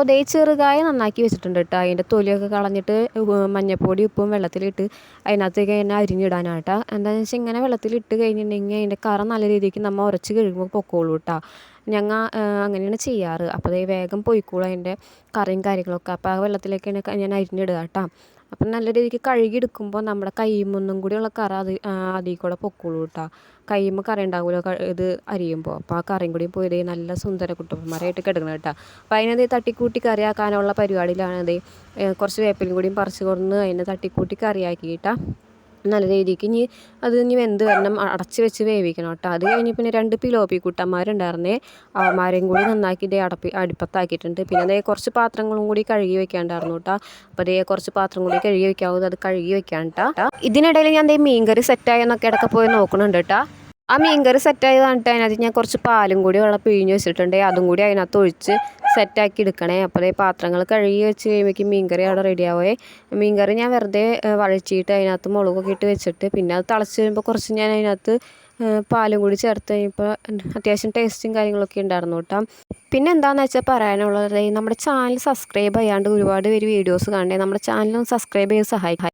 ദേ ചെറുകായ നന്നാക്കി വെച്ചിട്ടുണ്ട് കേട്ടോ. അതിൻ്റെ തൊലിയൊക്കെ കളഞ്ഞിട്ട് മഞ്ഞൾപ്പൊടി ഉപ്പും വെള്ളത്തിലിട്ട് അതിനകത്തേക്ക് തന്നെ അരിഞ്ഞിടാനാണ് കേട്ടോ. എന്താണെന്ന് വെച്ചാൽ ഇങ്ങനെ വെള്ളത്തിലിട്ട് കഴിഞ്ഞിട്ടുണ്ടെങ്കിൽ അതിൻ്റെ കറ നല്ല രീതിക്ക് നമ്മൾ ഉരച്ച് കഴുകുമ്പോൾ പൊക്കോളൂ കേട്ടോ. ഞങ്ങൾ അങ്ങനെയാണ് ചെയ്യാറ്. അപ്പോൾ അതേ വേഗം പൊയ്ക്കോളൂ അതിൻ്റെ കറിയും കാര്യങ്ങളൊക്കെ. അപ്പോൾ ആ വെള്ളത്തിലേക്കാണ് ഞാൻ അരിഞ്ഞിടുക കേട്ടോ. അപ്പം നല്ല രീതിക്ക് കഴുകിയെടുക്കുമ്പോൾ നമ്മുടെ കയ്യുമൊന്നും കൂടിയുള്ള കറ അതിൽ കൂടെ പൊക്കോളൂ കേട്ടോ. കയ്യുമ്പോൾ കറി ഉണ്ടാകുമല്ലോ ഇത് അരിയുമ്പോൾ. അപ്പോൾ ആ കറിയും കൂടി പോയി നല്ല സുന്ദര കുട്ടപ്പന്മാരായിട്ട് കിടക്കണം കേട്ടോ. അപ്പോൾ അതിനത് തട്ടിക്കൂട്ടി കറിയാക്കാനുള്ള പരിപാടിയിലാണത്. കുറച്ച് വേപ്പിലും കൂടിയും പറിച്ച് കൊടുന്ന് അതിനെ തട്ടിക്കൂട്ടി കറിയാക്കിയിട്ടാ നല്ല രീതിക്ക് അത് വെന്ത് വരണം. അടച്ച് വെച്ച് വേവിക്കണം കേട്ടോ. അത് കഴിഞ്ഞ് പിന്നെ 2 പിലോപ്പി കുട്ടന്മാരുണ്ടായിരുന്നേ. അവന്മാരെയും കൂടി നന്നാക്കി അടുപ്പത്താക്കിയിട്ടുണ്ട്. പിന്നെ അതേ കുറച്ച് പാത്രങ്ങളും കൂടി കഴുകി വെക്കാണ്ടായിരുന്നു കേട്ടോ. അപ്പോൾ അതേ കുറച്ച് പാത്രം കൂടി കഴുകി വെക്കാവുന്നത് അത് കഴുകി വെക്കാൻ കേട്ടോ. ഇതിനിടയിൽ ഞാൻ മീൻകറി സെറ്റായെന്നൊക്കെ ഇടയ്ക്ക് പോയി നോക്കുന്നുണ്ട് കേട്ടോ. ആ മീൻകറി സെറ്റായി പറഞ്ഞിട്ട് അതിനകത്ത് ഞാൻ കുറച്ച് പാലും കൂടി വെള്ളം പിഴിഞ്ഞ് വെച്ചിട്ടുണ്ട്. അതും കൂടി അതിനകത്ത് ഒഴിച്ച് സെറ്റാക്കി എടുക്കണേ. അപ്പോൾ ഈ പാത്രങ്ങൾ കഴുകി വെച്ച് കഴിയുമ്പോഴേക്കും മീൻകറി അവിടെ റെഡിയാവേ. മീൻകറി ഞാൻ വെറുതെ വഴച്ചിട്ട് അതിനകത്ത് മുളകൊക്കെ ഇട്ട് വെച്ചിട്ട് പിന്നെ അത് തിളച്ച് കഴിയുമ്പോൾ കുറച്ച് ഞാൻ അതിനകത്ത് പാലും കൂടി ചേർത്ത് കഴിഞ്ഞപ്പോൾ അത്യാവശ്യം ടേസ്റ്റും കാര്യങ്ങളൊക്കെ ഉണ്ടായിരുന്നു കേട്ടോ. പിന്നെ എന്താണെന്ന് വെച്ചാൽ പറയാനുള്ളത്, നമ്മുടെ ചാനൽ സബ്സ്ക്രൈബ് ചെയ്യാണ്ട് ഒരുപാട് പേര് വീഡിയോസ് കാണണേ. നമ്മുടെ ചാനൽ സബ്സ്ക്രൈബ് ചെയ്ത് സഹായിക്കാം.